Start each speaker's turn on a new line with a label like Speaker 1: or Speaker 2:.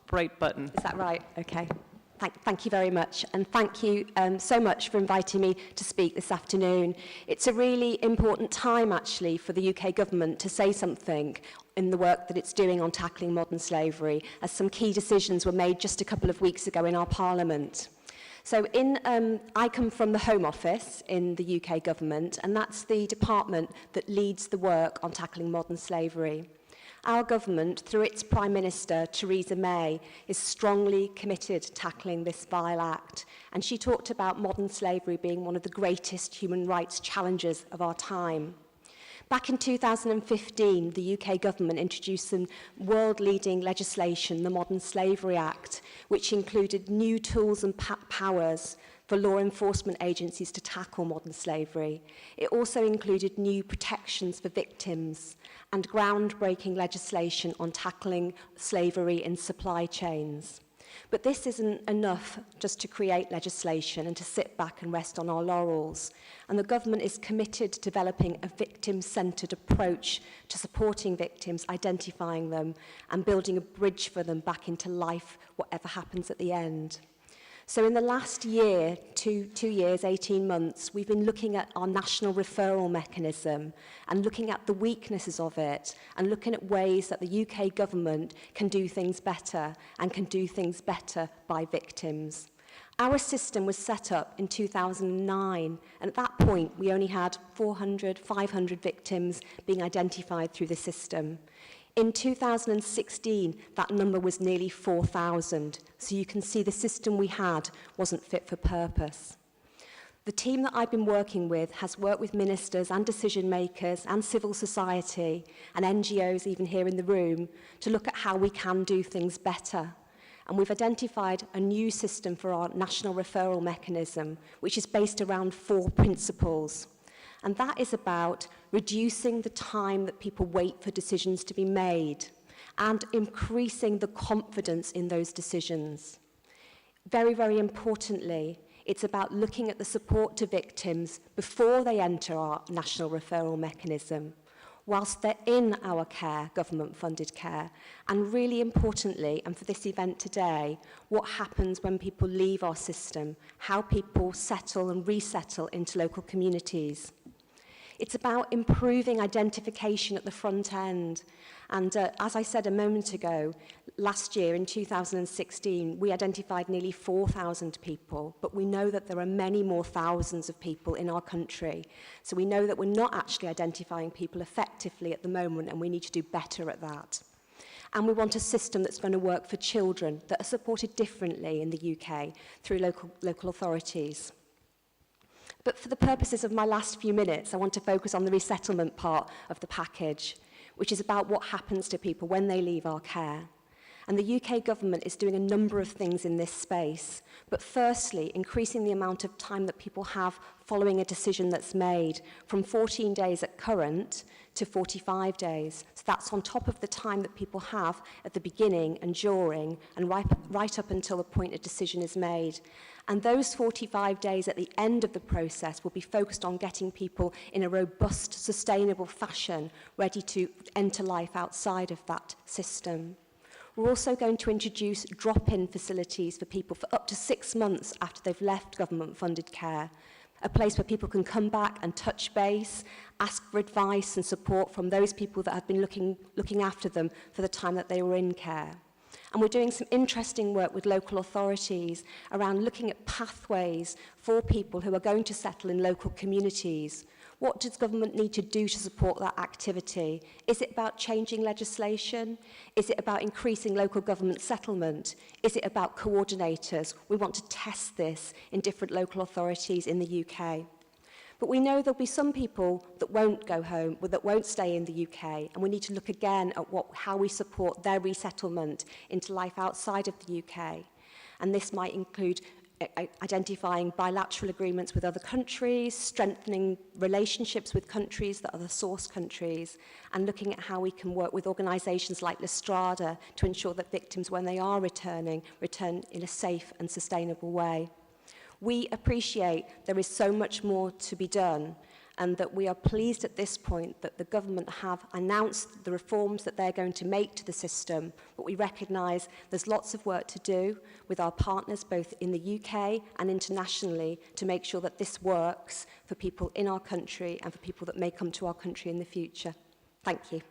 Speaker 1: top right button.
Speaker 2: Is that right? Okay. Thank you very much, and thank you so much for inviting me to speak this afternoon. It's a really important time, actually, for the UK government to say something in the work that it's doing on tackling modern slavery, as some key decisions were made just a couple of weeks ago in our Parliament. So I come from the Home Office in the UK government, and that's the department that leads the work on tackling modern slavery. Our government, through its Prime Minister, Theresa May, is strongly committed to tackling this vile act. And she talked about modern slavery being one of the greatest human rights challenges of our time. Back in 2015, the UK government introduced some world-leading legislation, the Modern Slavery Act, which included new tools and powers for law enforcement agencies to tackle modern slavery. It also included new protections for victims and groundbreaking legislation on tackling slavery in supply chains. But this isn't enough just to create legislation and to sit back and rest on our laurels. And the government is committed to developing a victim-centred approach to supporting victims, identifying them, and building a bridge for them back into life, whatever happens at the end. So in the last year, two years, 18 months, we've been looking at our national referral mechanism and looking at the weaknesses of it and looking at ways that the UK government can do things better and can do things better by victims. Our system was set up in 2009, and at that point, we only had 400, 500 victims being identified through the system. In 2016, that number was nearly 4,000, so you can see the system we had wasn't fit for purpose. The team that I've been working with has worked with ministers and decision makers and civil society and NGOs even here in the room to look at how we can do things better. And we've identified a new system for our national referral mechanism, which is based around 4 principles. And that is about reducing the time that people wait for decisions to be made and increasing the confidence in those decisions. Very, very importantly, it's about looking at the support to victims before they enter our national referral mechanism, whilst they're in our care, government-funded care, and really importantly, and for this event today, what happens when people leave our system, how people settle and resettle into local communities. It's about improving identification at the front end. And as I said a moment ago, last year in 2016, we identified nearly 4,000 people, but we know that there are many more thousands of people in our country. So we know that we're not actually identifying people effectively at the moment, and we need to do better at that. And we want a system that's going to work for children that are supported differently in the UK through local authorities. But for the purposes of my last few minutes, I want to focus on the resettlement part of the package, which is about what happens to people when they leave our care. And the UK government is doing a number of things in this space, but firstly, increasing the amount of time that people have following a decision that's made from 14 days at current to 45 days. So that's on top of the time that people have at the beginning and during and right up until the point a decision is made. And those 45 days at the end of the process will be focused on getting people in a robust, sustainable fashion ready to enter life outside of that system. We're also going to introduce drop-in facilities for people for up to 6 months after they've left government-funded care, a place where people can come back and touch base, ask for advice and support from those people that have been looking after them for the time that they were in care. And we're doing some interesting work with local authorities around looking at pathways for people who are going to settle in local communities. What does government need to do to support that activity? Is it about changing legislation? Is it about increasing local government settlement? Is it about coordinators? We want to test this in different local authorities in the UK. But we know there'll be some people that won't go home, or that won't stay in the UK, and we need to look again at how we support their resettlement into life outside of the UK. And this might include identifying bilateral agreements with other countries, strengthening relationships with countries that are the source countries, and looking at how we can work with organisations like Lestrada to ensure that victims, when they are return in a safe and sustainable way. We appreciate there is so much more to be done, and that we are pleased at this point that the government have announced the reforms that they're going to make to the system, but we recognise there's lots of work to do with our partners both in the UK and internationally to make sure that this works for people in our country and for people that may come to our country in the future. Thank you.